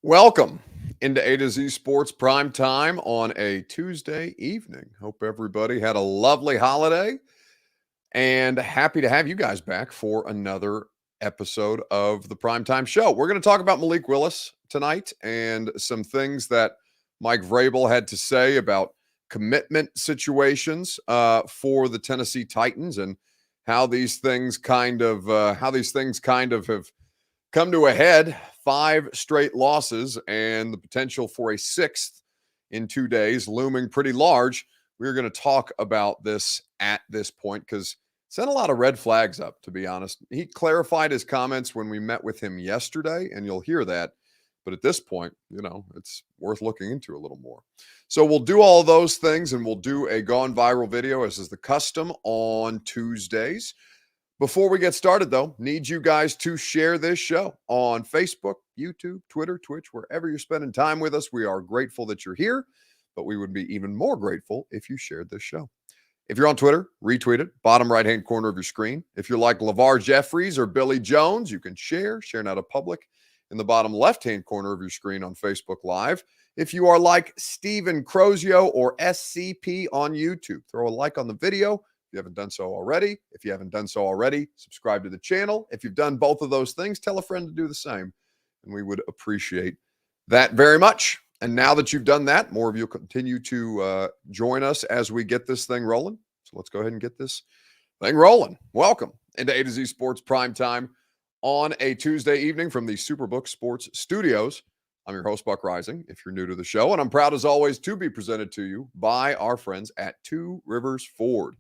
Welcome into A to Z Sports Prime Time on a Tuesday evening. Hope everybody had a lovely holiday and happy to have you guys back for another episode of the Primetime Show. We're going to talk about Malik Willis tonight and some things that Mike Vrabel had to say about commitment situations for the Tennessee Titans and how these things kind of have come to a head. 5 straight losses and the potential for a 6th in 2 days looming pretty large. We're going to talk about this at this point because sent a lot of red flags up, to be honest. He clarified his comments when we met with him yesterday, and you'll hear that. But at this point, it's worth looking into a little more. So we'll do all those things, and we'll do a gone viral video, as is the custom on Tuesdays. Before we get started, though, need you guys to share this show on Facebook, YouTube, Twitter, Twitch, wherever you're spending time with us. We are grateful that you're here, but we would be even more grateful if you shared this show. If you're on Twitter, retweet it, bottom right-hand corner of your screen. If you're like LeVar Jeffries or Billy Jones, you can share now to public in the bottom left-hand corner of your screen on Facebook Live. If you are like Steven Crozio or SCP on YouTube, throw a like on the video. If you haven't done so already. If you haven't done so already, subscribe to the channel. If you've done both of those things, tell a friend to do the same. And we would appreciate that very much. And now that you've done that, more of you continue to join us as we get this thing rolling. So let's go ahead and get this thing rolling. Welcome into A to Z Sports Prime Time on a Tuesday evening from the Superbook Sports Studios. I'm your host, Buck Rising, if you're new to the show. And I'm proud, as always, to be presented to you by our friends at Two Rivers Ford.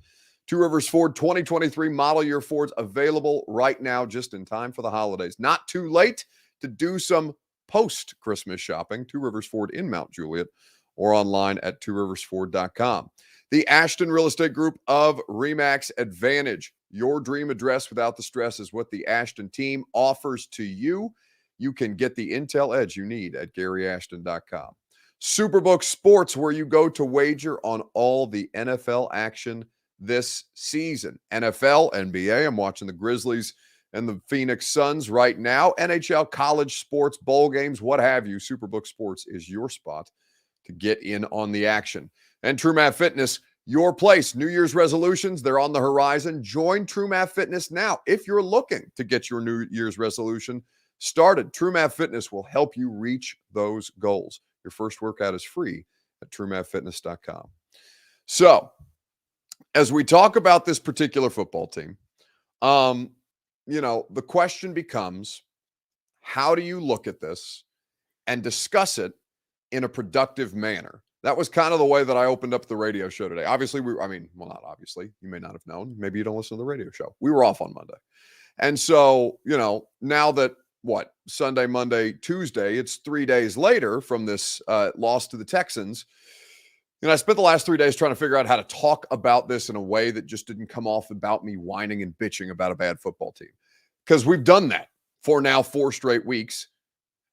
Two Rivers Ford 2023 model year Fords available right now just in time for the holidays. Not too late to do some post-Christmas shopping. Two Rivers Ford in Mount Juliet or online at tworiversford.com. The Ashton Real Estate Group of RE/MAX Advantage. Your dream address without the stress is what the Ashton team offers to you. You can get the intel edge you need at GaryAshton.com. Superbook Sports, where you go to wager on all the NFL action this season. NFL, NBA, I'm watching the Grizzlies and the Phoenix Suns right now. NHL, college sports, bowl games, what have you. Superbook Sports is your spot to get in on the action. And TrueMath Fitness, your place. New Year's resolutions, they're on the horizon. Join TrueMath Fitness now. If you're looking to get your New Year's resolution started, TrueMath Fitness will help you reach those goals. Your first workout is free at TrueMathFitness.com. So, as we talk about this particular football team, the question becomes, how do you look at this and discuss it in a productive manner? That was kind of the way that I opened up the radio show today. Obviously, not obviously. You may not have known. Maybe you don't listen to the radio show. We were off on Monday. And so, now that, Sunday, Monday, Tuesday, it's 3 days later from this loss to the Texans. I spent the last 3 days trying to figure out how to talk about this in a way that just didn't come off about me whining and bitching about a bad football team. Because we've done that for now 4 straight weeks.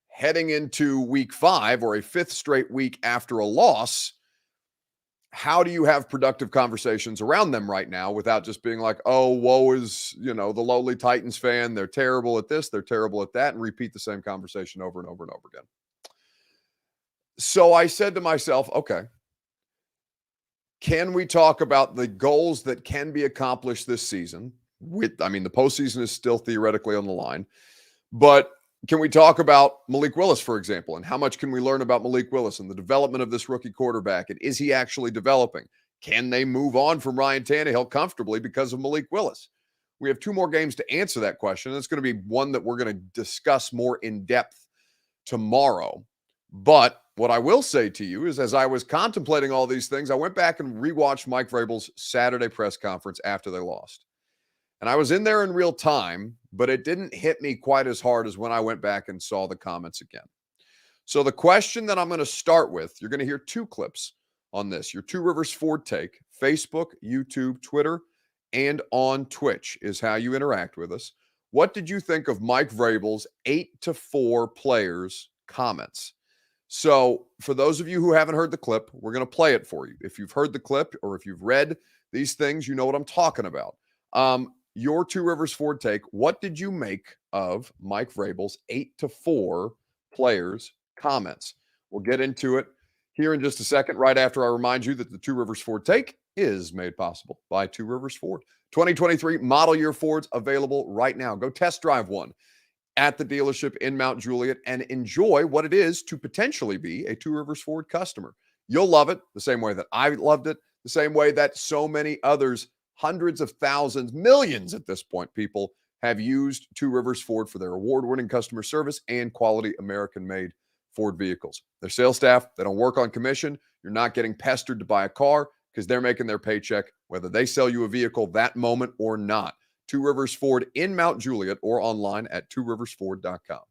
Heading into week 5 or a 5th straight week after a loss, how do you have productive conversations around them right now without just being like, oh, woe is, the lowly Titans fan. They're terrible at this, they're terrible at that, and repeat the same conversation over and over and over again. So I said to myself, okay, can we talk about the goals that can be accomplished this season? The postseason is still theoretically on the line. But can we talk about Malik Willis, for example, and how much can we learn about Malik Willis and the development of this rookie quarterback? And is he actually developing? Can they move on from Ryan Tannehill comfortably because of Malik Willis? We have 2 more games to answer that question. It's going to be one that we're going to discuss more in depth tomorrow. But what I will say to you is, as I was contemplating all these things, I went back and rewatched Mike Vrabel's Saturday press conference after they lost. And I was in there in real time, but it didn't hit me quite as hard as when I went back and saw the comments again. So the question that I'm going to start with, you're going to hear 2 clips on this. Your Two Rivers Ford take, Facebook, YouTube, Twitter, and on Twitch is how you interact with us. What did you think of Mike Vrabel's 8-4 players comments? So for those of you who haven't heard the clip, we're going to play it for you. If you've heard the clip or if you've read these things, you know what I'm talking about. Your Two Rivers Ford take, what did you make of Mike Vrabel's 8-4 players comments. We'll get into it here in just a second, right after I remind you that the Two Rivers Ford Take is made possible by Two Rivers Ford. 2023 model year Fords available right now. Go test drive one at the dealership in Mount Juliet and enjoy what it is to potentially be a Two Rivers Ford customer. You'll love it the same way that I loved it, the same way that so many others, hundreds of thousands, millions at this point, people have used Two Rivers Ford for their award-winning customer service and quality American-made Ford vehicles. Their sales staff, they don't work on commission. You're not getting pestered to buy a car because they're making their paycheck, whether they sell you a vehicle that moment or not. Two Rivers Ford in Mount Juliet or online at tworiversford.com.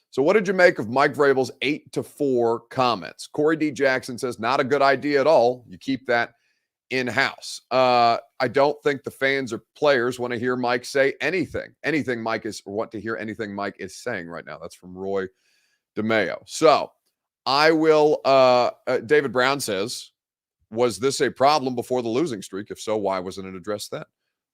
So what did you make of Mike Vrabel's 8-4 comments? Corey D. Jackson says, not a good idea at all. You keep that in-house. I don't think the fans or players want to hear Mike say anything Mike is, or want to hear anything Mike is saying right now. That's from Roy DeMeo. So I will, David Brown says, was this a problem before the losing streak? If so, why wasn't it addressed then?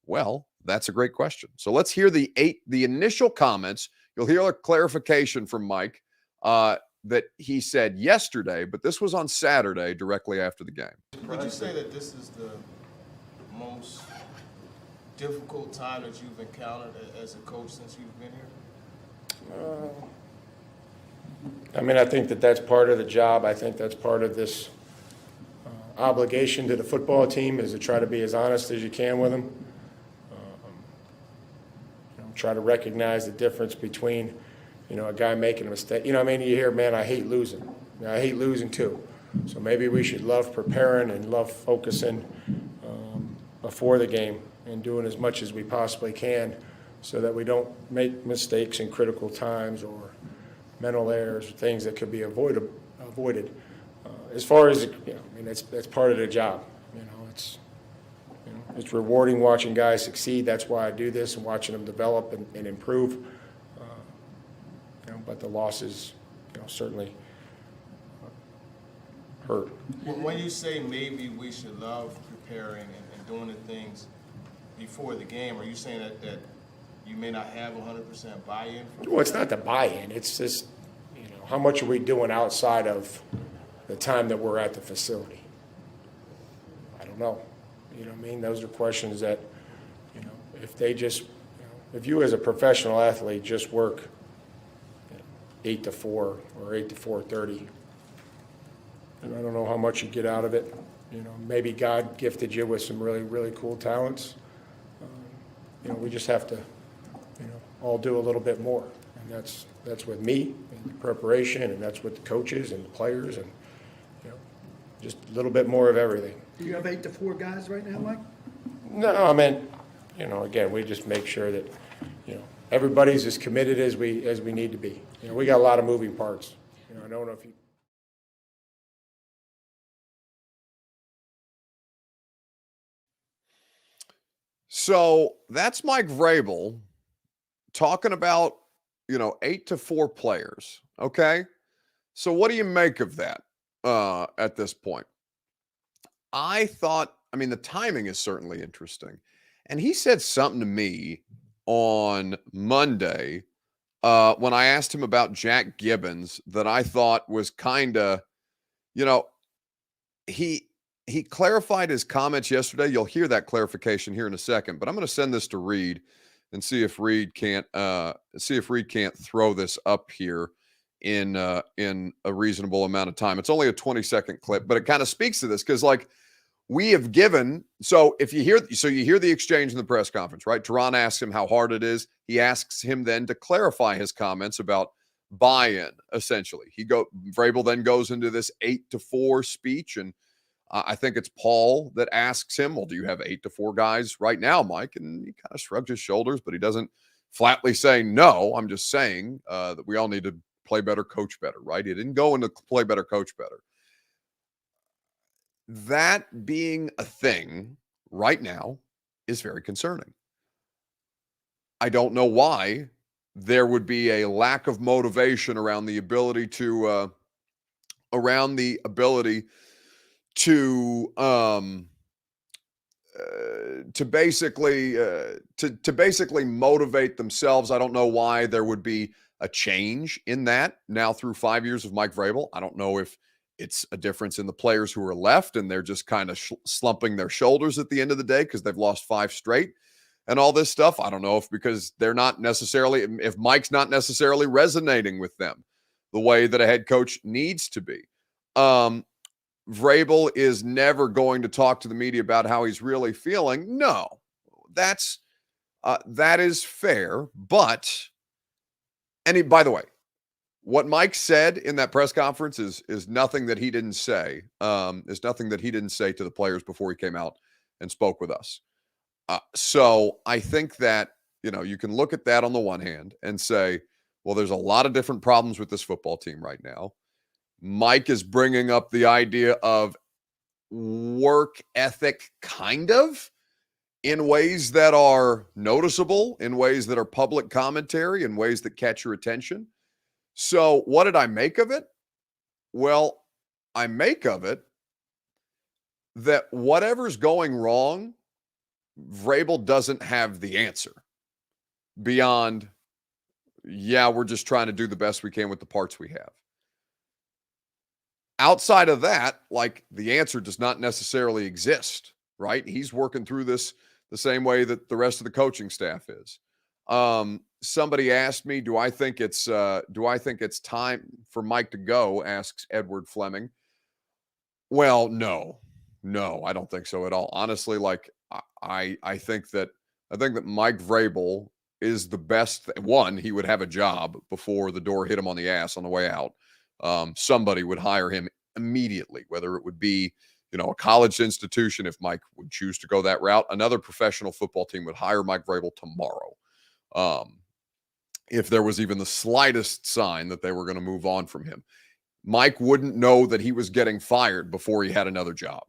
Well, that's a great question. So let's hear the initial comments. You'll hear a clarification from Mike that he said yesterday, but this was on Saturday directly after the game. Would you say that this is the most difficult time that you've encountered as a coach since you've been here? I mean, I think that's part of the job. I think that's part of this obligation to the football team is to try to be as honest as you can with them. Try to recognize the difference between, a guy making a mistake. You hear, man, I hate losing. I hate losing too. So maybe we should love preparing and love focusing before the game and doing as much as we possibly can so that we don't make mistakes in critical times or mental errors, or things that could be avoided. As far as, that's part of the job. It's rewarding watching guys succeed. That's why I do this, and watching them develop and improve. But the losses, certainly hurt. When you say maybe we should love preparing and doing the things before the game, are you saying that you may not have 100% buy-in? Well, it's not the buy-in. It's just, how much are we doing outside of the time that we're at the facility? I don't know. Those are questions that, if they just, if you as a professional athlete just work 8 to 4 or 8 to 4:30, and I don't know how much you get out of it. Maybe God gifted you with some really, really cool talents. We just have to, all do a little bit more. And that's with me and the preparation, and that's with the coaches and the players, and, just a little bit more of everything. Do you have 8 to 4 guys right now, Mike? No, again, we just make sure that, everybody's as committed as we need to be. We got a lot of moving parts. I don't know if you. So that's Mike Vrabel talking about, 8 to 4 players. Okay. So what do you make of that at this point? I thought, the timing is certainly interesting. And he said something to me on Monday when I asked him about Jack Gibbons that I thought was kind of, he clarified his comments yesterday. You'll hear that clarification here in a second, but I'm going to send this to Reed and see if Reed can't throw this up here in a reasonable amount of time. It's only a 20-second clip, but it kind of speaks to this because, we have given. So you hear the exchange in the press conference, right? Teron asks him how hard it is. He asks him then to clarify his comments about buy-in. Essentially, Vrabel then goes into this 8 to 4 speech, and I think it's Paul that asks him, "Well, do you have 8 to 4 guys right now, Mike?" And he kind of shrugs his shoulders, but he doesn't flatly say no. I'm just saying that we all need to play better, coach better, right? He didn't go into play better, coach better. That being a thing right now is very concerning. I don't know why there would be a lack of motivation around the ability to basically motivate themselves. I don't know why there would be a change in that now through 5 years of Mike Vrabel. I don't know if it's a difference in the players who are left and they're just kind of slumping their shoulders at the end of the day because they've lost 5 straight and all this stuff. I don't know if because they're not necessarily, if Mike's not necessarily resonating with them the way that a head coach needs to be. Vrabel is never going to talk to the media about how he's really feeling. No, that is fair. But, by the way, what Mike said in that press conference is nothing that he didn't say. Is nothing that he didn't say to the players before he came out and spoke with us. So I think that, you can look at that on the one hand and say, well, there's a lot of different problems with this football team right now. Mike is bringing up the idea of work ethic, kind of, in ways that are noticeable, in ways that are public commentary, in ways that catch your attention. So what did I make of it? Well, I make of it that whatever's going wrong, Vrabel doesn't have the answer beyond, yeah, we're just trying to do the best we can with the parts we have. Outside of that, like, the answer does not necessarily exist, right? He's working through this the same way that the rest of the coaching staff is. Somebody asked me, do I think it's time for Mike to go? Asks Edward Fleming. Well, no, I don't think so at all. Honestly, like, I think that Mike Vrabel is the best. One, he would have a job before the door hit him on the ass on the way out. Somebody would hire him immediately, whether it would be, a college institution, if Mike would choose to go that route. Another professional football team would hire Mike Vrabel tomorrow. If there was even the slightest sign that they were going to move on from him. Mike wouldn't know that he was getting fired before he had another job.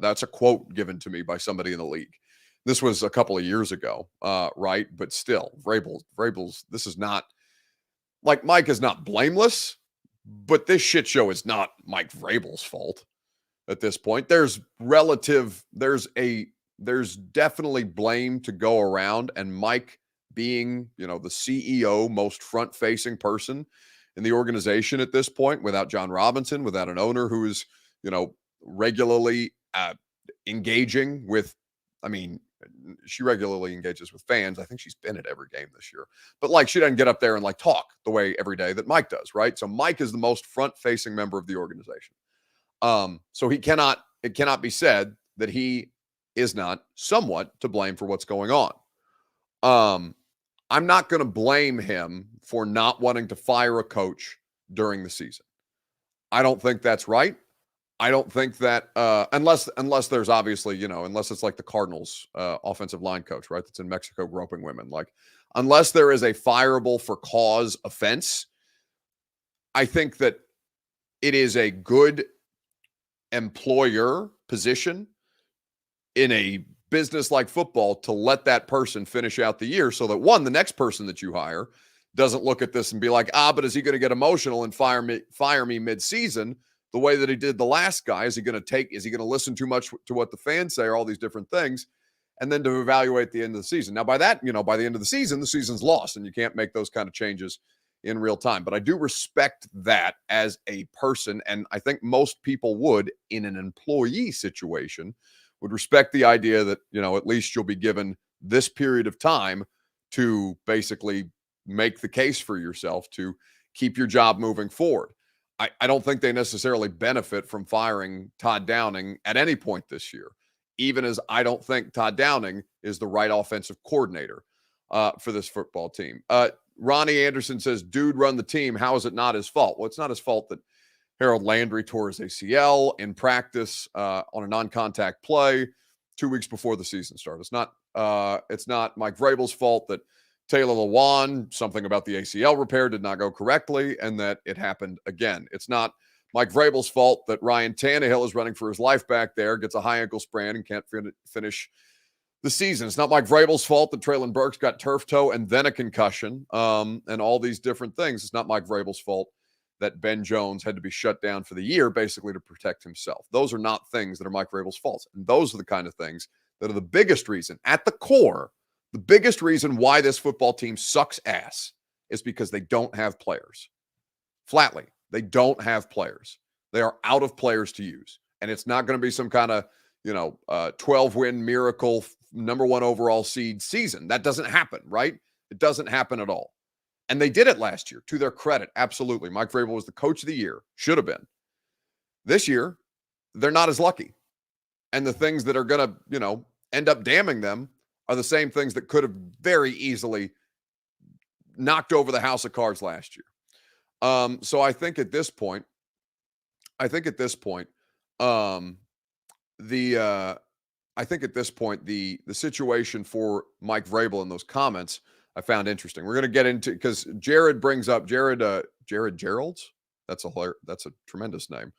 That's a quote given to me by somebody in the league. This was a couple of years ago, right? But still, Vrabel's, this is not, like, Mike is not blameless, but this shit show is not Mike Vrabel's fault at this point. There's definitely blame to go around, and Mike being, the CEO, most front-facing person in the organization at this point, without John Robinson, without an owner who is, regularly engaging with, she regularly engages with fans. I think she's been at every game this year, but, like, she doesn't get up there and, like, talk the way every day that Mike does, right? So Mike is the most front-facing member of the organization. So it cannot be said that he is not somewhat to blame for what's going on. I'm not going to blame him for not wanting to fire a coach during the season. I don't think that's right. I don't think that unless there's obviously, unless it's like the Cardinals offensive line coach, right, that's in Mexico groping women. Like, unless there is a fireable for cause offense, I think that it is a good employer position in a business like football to let that person finish out the year so that, one, the next person that you hire doesn't look at this and be like, but is he going to get emotional and fire me mid-season the way that he did the last guy? Is he going to listen too much to what the fans say, or all these different things, and then to evaluate the end of the season? Now, by that, by the end of the season's lost, and you can't make those kind of changes in real time. But I do respect that as a person, and I think most people would, in an employee situation, would respect the idea that, at least you'll be given this period of time to basically make the case for yourself to keep your job moving forward. I don't think they necessarily benefit from firing Todd Downing at any point this year, even as I don't think Todd Downing is the right offensive coordinator for this football team. Ronnie Anderson says, dude run the team. How is it not his fault? Well, it's not his fault that Harold Landry tore his ACL in practice on a non-contact play 2 weeks before the season started. It's not Mike Vrabel's fault that Taylor Lewan, something about the ACL repair did not go correctly, and that it happened again. It's not Mike Vrabel's fault that Ryan Tannehill is running for his life back there, gets a high ankle sprain, and can't finish the season. It's not Mike Vrabel's fault that Traylon Burks got turf toe and then a concussion, and all these different things. It's not Mike Vrabel's fault that Ben Jones had to be shut down for the year, basically to protect himself. Those are not things that are Mike Vrabel's faults. And those are the kind of things that are the biggest reason, at the core, the biggest reason why this football team sucks ass is because they don't have players. Flatly, they don't have players. They are out of players to use. And it's not going to be some kind of, 12-win miracle number 1 overall seed season. That doesn't happen, right? It doesn't happen at all. And they did it last year, to their credit. Absolutely. Mike Vrabel was the coach of the year. Should have been. This year, they're not as lucky. And the things that are going to, end up damning them are the same things that could have very easily knocked over the house of cards last year. So I think at this point, the situation for Mike Vrabel in those comments I found interesting. We're going to get into, because Jared brings up Jared Geralds. That's a tremendous name.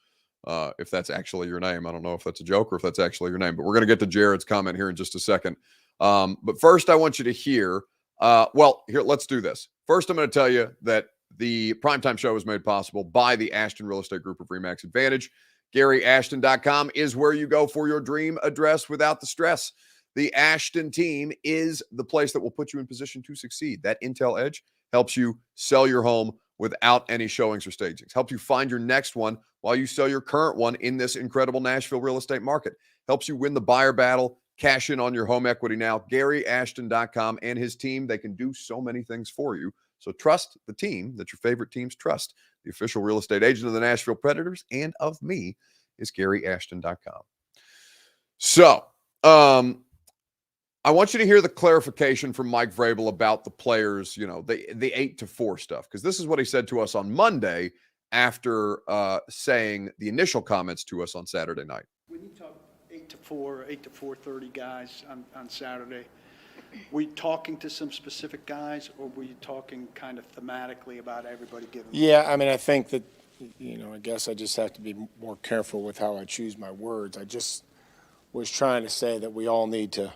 If that's actually your name, I don't know if that's a joke or if that's actually your name, but we're going to get to Jared's comment here in just a second. But first I want you to hear, here, let's do this. First, I'm going to tell you that the Primetime Show is made possible by the Ashton Real Estate Group of RE/MAX Advantage. GaryAshton.com is where you go for your dream address without the stress. The Ashton team is the place that will put you in position to succeed. That Intel Edge helps you sell your home without any showings or stagings. Helps you find your next one while you sell your current one in this incredible Nashville real estate market. Helps you win the buyer battle, cash in on your home equity now. GaryAshton.com and his team, they can do so many things for you. So trust the team that your favorite teams trust. The official real estate agent of the Nashville Predators and of me is GaryAshton.com. So, I want you to hear the clarification from Mike Vrabel about the players, the 8-4 stuff, because this is what he said to us on Monday after saying the initial comments to us on Saturday night. When you talk 8-4, 8 to 4:30 guys on Saturday, were you talking to some specific guys, or were you talking kind of thematically about everybody giving? Yeah, I mean, I think that, I guess I just have to be more careful with how I choose my words. I just was trying to say that we all need to,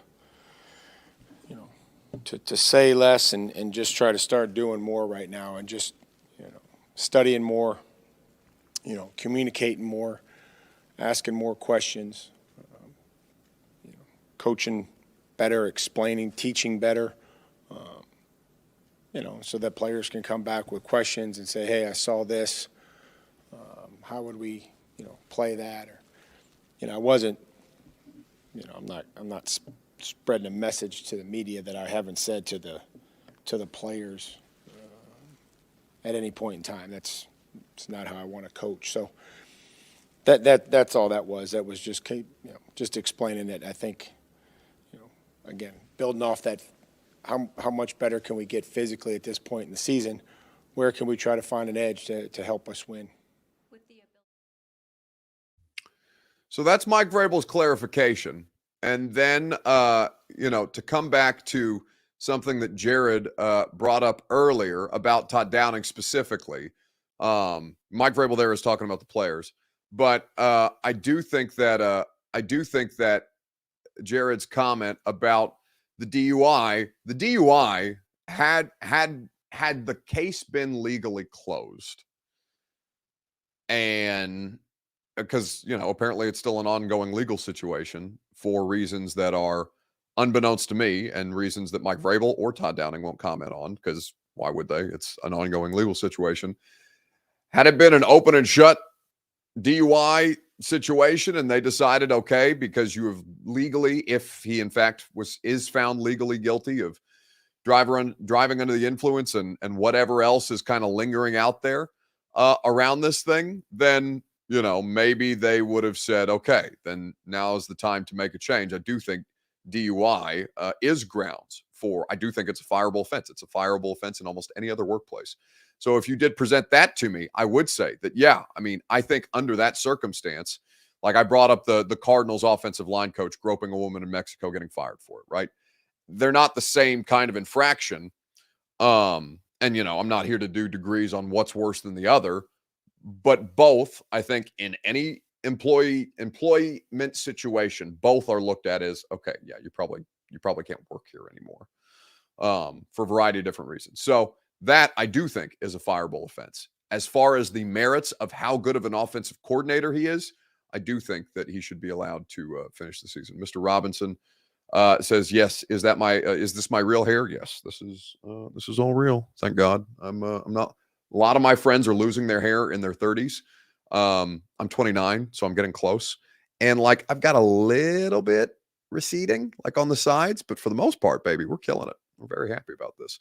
to say less and just try to start doing more right now, and just, studying more, communicating more, asking more questions, coaching better, explaining, teaching better, so that players can come back with questions and say, hey, I saw this. How would we, play that? Or, I wasn't, I'm not spreading a message to the media that I haven't said to the players at any point in time. It's not how I want to coach. So that's all that was. That was just just explaining that I think, again, building off that, how much better can we get physically at this point in the season? Where can we try to find an edge to help us win? So that's Mike Vrabel's clarification. And then, to come back to something that Jared brought up earlier about Todd Downing specifically, Mike Vrabel there is talking about the players. But I do think that Jared's comment about the DUI had the case been legally closed, and because apparently it's still an ongoing legal situation for reasons that are unbeknownst to me and reasons that Mike Vrabel or Todd Downing won't comment on, because why would they? It's an ongoing legal situation. Had it been an open and shut DUI situation and they decided, okay, because you have legally, if he in fact is found legally guilty of driving under the influence and whatever else is kind of lingering out there around this thing, then maybe they would have said, okay, then now is the time to make a change. I do think DUI is grounds for, I do think it's a fireable offense. It's a fireable offense in almost any other workplace. So if you did present that to me, I would say that, yeah, I mean, I think under that circumstance, like I brought up the Cardinals offensive line coach groping a woman in Mexico getting fired for it, right? They're not the same kind of infraction. And, I'm not here to do degrees on what's worse than the other, but both, I think, in any employment situation, both are looked at as, okay, yeah, you probably can't work here anymore for a variety of different reasons. So that I do think is a fireable offense. As far as the merits of how good of an offensive coordinator he is, I do think that he should be allowed to finish the season. Mr. Robinson Says, yes, is this my real hair? Yes, this is all real. Thank God. I'm not, a lot of my friends are losing their hair in their 30s. I'm 29, so I'm getting close. And like, I've got a little bit receding like on the sides, but for the most part, baby, we're killing it. We're very happy about this.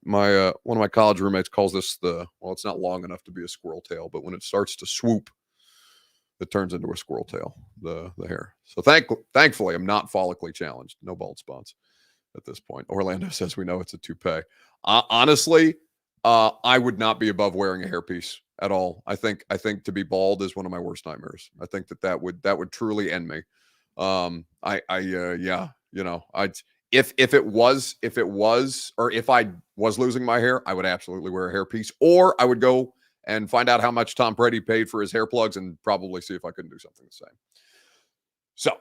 My one of my college roommates calls this it's not long enough to be a squirrel tail, but when it starts to swoop, it turns into a squirrel tail, the hair. So thankfully, I'm not follically challenged. No bald spots at this point. Orlando says we know it's a toupee. Honestly, I would not be above wearing a hairpiece at all. I think to be bald is one of my worst nightmares. I think that would truly end me. Yeah, if it was, or if I was losing my hair, I would absolutely wear a hairpiece, or I would go and find out how much Tom Brady paid for his hair plugs and probably see if I couldn't do something the same. So,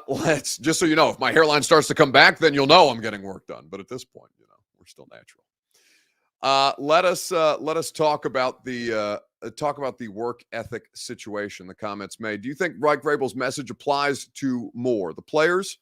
let's, just so you know, if my hairline starts to come back, then you'll know I'm getting work done. But at this point, we're still natural. Let us talk about the work ethic situation. The comments made. Do you think Mike Vrabel's message applies to more the players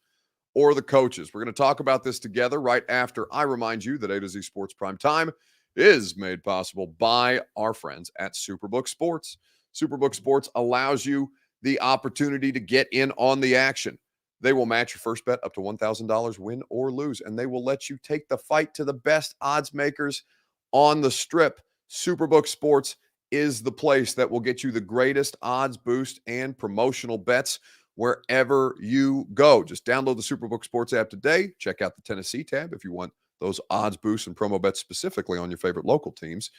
or the coaches? We're going to talk about this together right after I remind you that A to Z Sports Prime Time is made possible by our friends at Superbook Sports. Superbook Sports allows you the opportunity to get in on the action. They will match your first bet up to $1,000, win or lose, and they will let you take the fight to the best odds makers on the strip. Superbook Sports is the place that will get you the greatest odds boost and promotional bets wherever you go. Just download the Superbook Sports app today. Check out the Tennessee tab if you want those odds boosts and promo bets specifically on your favorite local teams.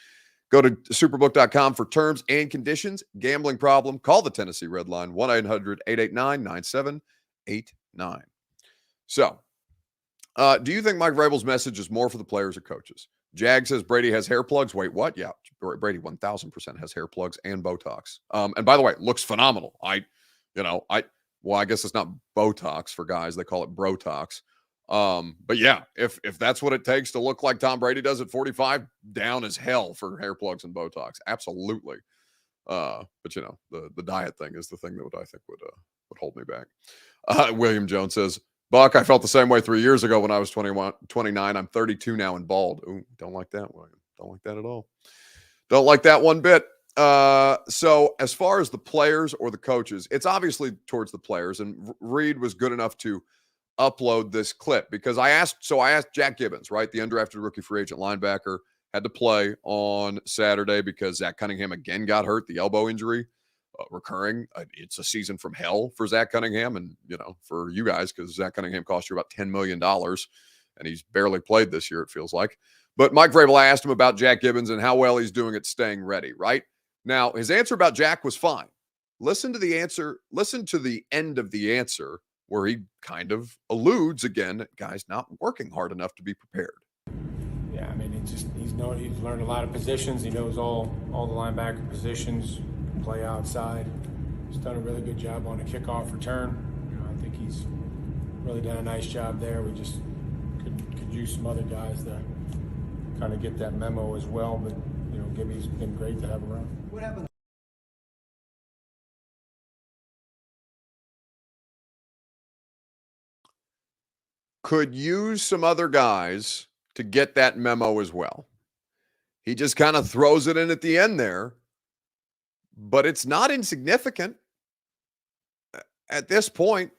Go to superbook.com for terms and conditions. Gambling problem? Call the Tennessee Red Line, 1-800-889-9789. So, do you think Mike Vrabel's message is more for the players or coaches? Jag says Brady has hair plugs. Wait, what? Yeah, Brady 1,000% has hair plugs and Botox. And by the way, looks phenomenal. I guess it's not Botox for guys. They call it Brotox. But yeah, if that's what it takes to look like Tom Brady does at 45, down as hell for hair plugs and Botox. Absolutely. But the diet thing is the thing that I think would hold me back. William Jones says, Buck, I felt the same way 3 years ago when I was 29. I'm 32 now and bald. Ooh, don't like that, William. Don't like that at all. Don't like that one bit. So as far as the players or the coaches, it's obviously towards the players. And Reed was good enough to upload this clip because I asked Jack Gibbons, right? The undrafted rookie free agent linebacker, had to play on Saturday because Zach Cunningham again got hurt, the elbow injury, recurring. It's a season from hell for Zach Cunningham and, for you guys, because Zach Cunningham cost you about $10 million and he's barely played this year, it feels like. But Mike Vrabel, I asked him about Jack Gibbons and how well he's doing at staying ready, right? Now, his answer about Jack was fine. Listen to the answer. Listen to the end of the answer where he kind of alludes again at guys not working hard enough to be prepared. Yeah, I mean, he's learned a lot of positions. He knows all the linebacker positions, can play outside. He's done a really good job on a kickoff return. I think he's really done a nice job there. We just could use some other guys to kind of get that memo as well. But Gibby's been great to have around. What happened? Could use some other guys to get that memo as well. He just kind of throws it in at the end there, but it's not insignificant. At this point,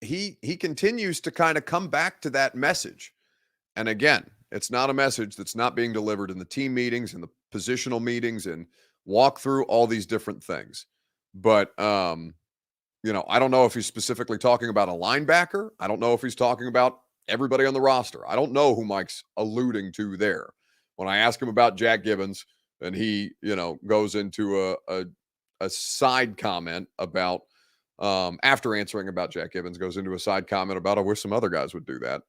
he continues to kind of come back to that message. And again, it's not a message that's not being delivered in the team meetings and the positional meetings and walk through all these different things. But, I don't know if he's specifically talking about a linebacker. I don't know if he's talking about everybody on the roster. I don't know who Mike's alluding to there. When I ask him about Jack Gibbons and he, goes into a side comment about, after answering about Jack Gibbons, goes into a side comment about, I wish some other guys would do that.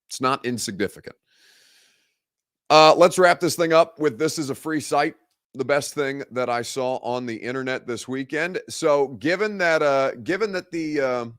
It's not insignificant. Let's wrap this thing up with this is a free site. The best thing that I saw on the internet this weekend. So given that the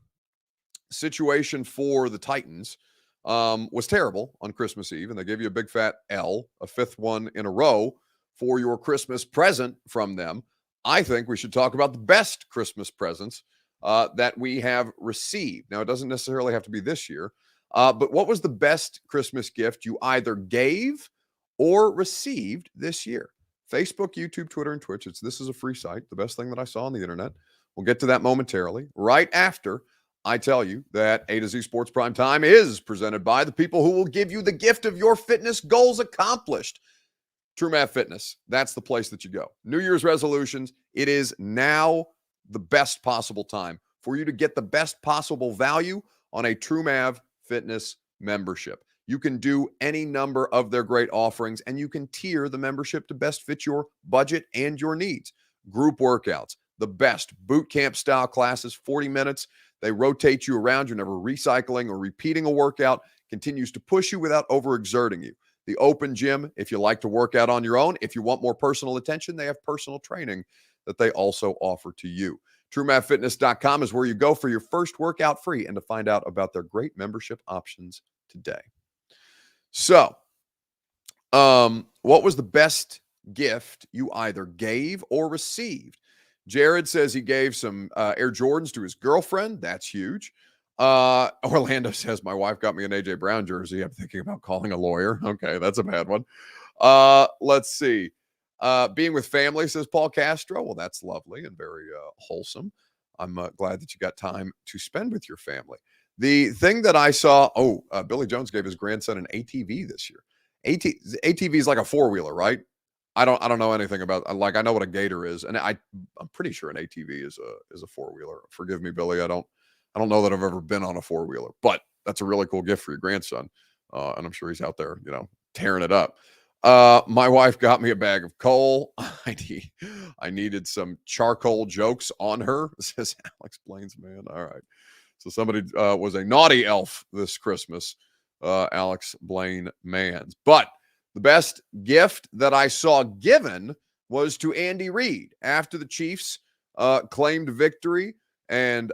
situation for the Titans was terrible on Christmas Eve, and they gave you a big fat L, a fifth one in a row for your Christmas present from them, I think we should talk about the best Christmas presents that we have received. Now, it doesn't necessarily have to be this year, but what was the best Christmas gift you either gave or received this year? Facebook, YouTube, Twitter, and Twitch. This is a free site, the best thing that I saw on the internet. We'll get to that momentarily, right after I tell you that A to Z Sports Prime Time is presented by the people who will give you the gift of your fitness goals accomplished. TrueMath Fitness, that's the place that you go. New Year's resolutions, it is now the best possible time for you to get the best possible value on a TrueMath Fitness membership. You can do any number of their great offerings, and you can tier the membership to best fit your budget and your needs. Group workouts, the best boot camp style classes, 40 minutes. They rotate you around. You're never recycling or repeating a workout. Continues to push you without overexerting you. The open gym, if you like to work out on your own, if you want more personal attention, they have personal training that they also offer to you. TrueMathFitness.com is where you go for your first workout free and to find out about their great membership options today. So, what was the best gift you either gave or received? Jared says he gave some Air Jordans to his girlfriend. That's huge. Orlando says, my wife got me an AJ Brown jersey. I'm thinking about calling a lawyer. Okay, that's a bad one. Let's see. Being with family, says Paul Castro. Well, that's lovely and very wholesome. I'm glad that you got time to spend with your family. The thing that I saw, Billy Jones gave his grandson an ATV this year. ATV is like a four-wheeler, right? I don't know anything about, like, I know what a Gator is, and I'm pretty sure an ATV is a four-wheeler. Forgive me, Billy. I don't know that I've ever been on a four-wheeler, but that's a really cool gift for your grandson. And I'm sure he's out there, tearing it up. My wife got me a bag of coal. I needed some charcoal jokes on her, says Alex Blaine's man. All right. So somebody was a naughty elf this Christmas, Alex Blaine Mans. But the best gift that I saw given was to Andy Reid after the Chiefs claimed victory and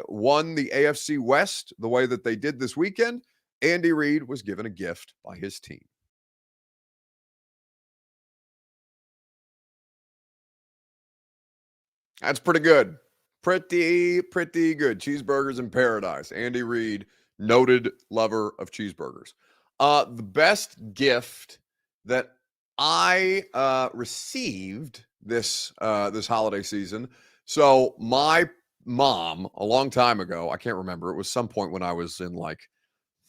won the AFC West the way that they did this weekend. Andy Reid was given a gift by his team. That's pretty good. Pretty good. Cheeseburgers in paradise. Andy Reid, noted lover of cheeseburgers. The best gift that I received this holiday season. So my mom, a long time ago, I can't remember, it was some point when I was in like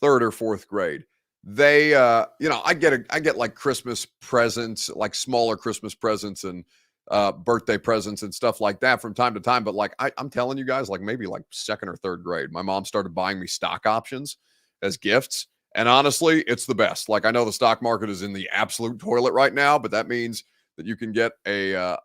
3rd or 4th grade. They, I get like Christmas presents, like smaller Christmas presents and birthday presents and stuff like that from time to time. But like, I'm telling you guys, like maybe like 2nd or 3rd grade, my mom started buying me stock options as gifts. And honestly, it's the best. Like, I know the stock market is in the absolute toilet right now, but that means that you can get I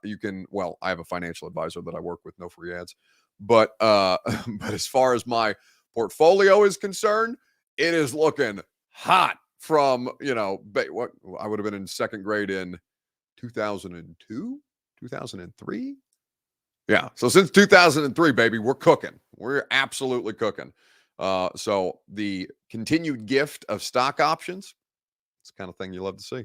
have a financial advisor that I work with, no free ads. But as far as my portfolio is concerned, it is looking hot from, what I would have been in 2nd grade in 2002, 2003. Yeah. So since 2003, baby, we're cooking. We're absolutely cooking. So the continued gift of stock options, it's the kind of thing you love to see.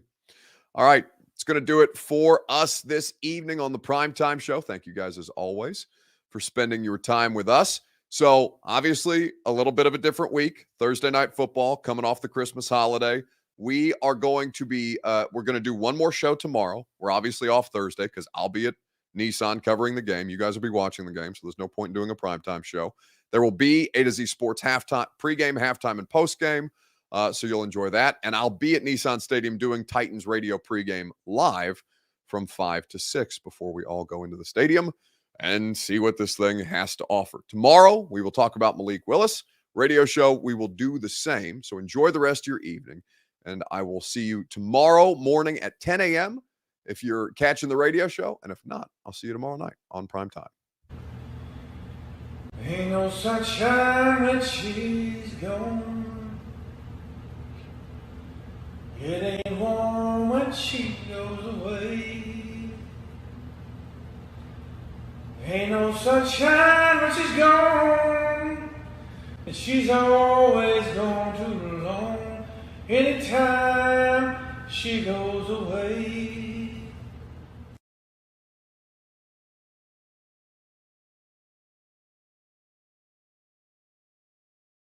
All right. It's going to do it for us this evening on the Primetime Show. Thank you guys, as always, for spending your time with us. So obviously a little bit of a different week. Thursday night football coming off the Christmas holiday. We are going to be, we're going to do one more show tomorrow. We're obviously off Thursday because I'll be at Nissan covering the game. You guys will be watching the game, so there's no point in doing a primetime show. There will be A to Z Sports halftime, pregame, halftime, and postgame. So you'll enjoy that. And I'll be at Nissan Stadium doing Titans radio pregame live from 5 to 6 before we all go into the stadium and see what this thing has to offer. Tomorrow, we will talk about Malik Willis. Radio show, we will do the same. So enjoy the rest of your evening. And I will see you tomorrow morning at 10 a.m. if you're catching the radio show. And if not, I'll see you tomorrow night on Primetime. Ain't no sunshine when she's gone. It ain't warm when she goes away. Ain't no sunshine when she's gone. And she's always gone too long. Anytime she goes away.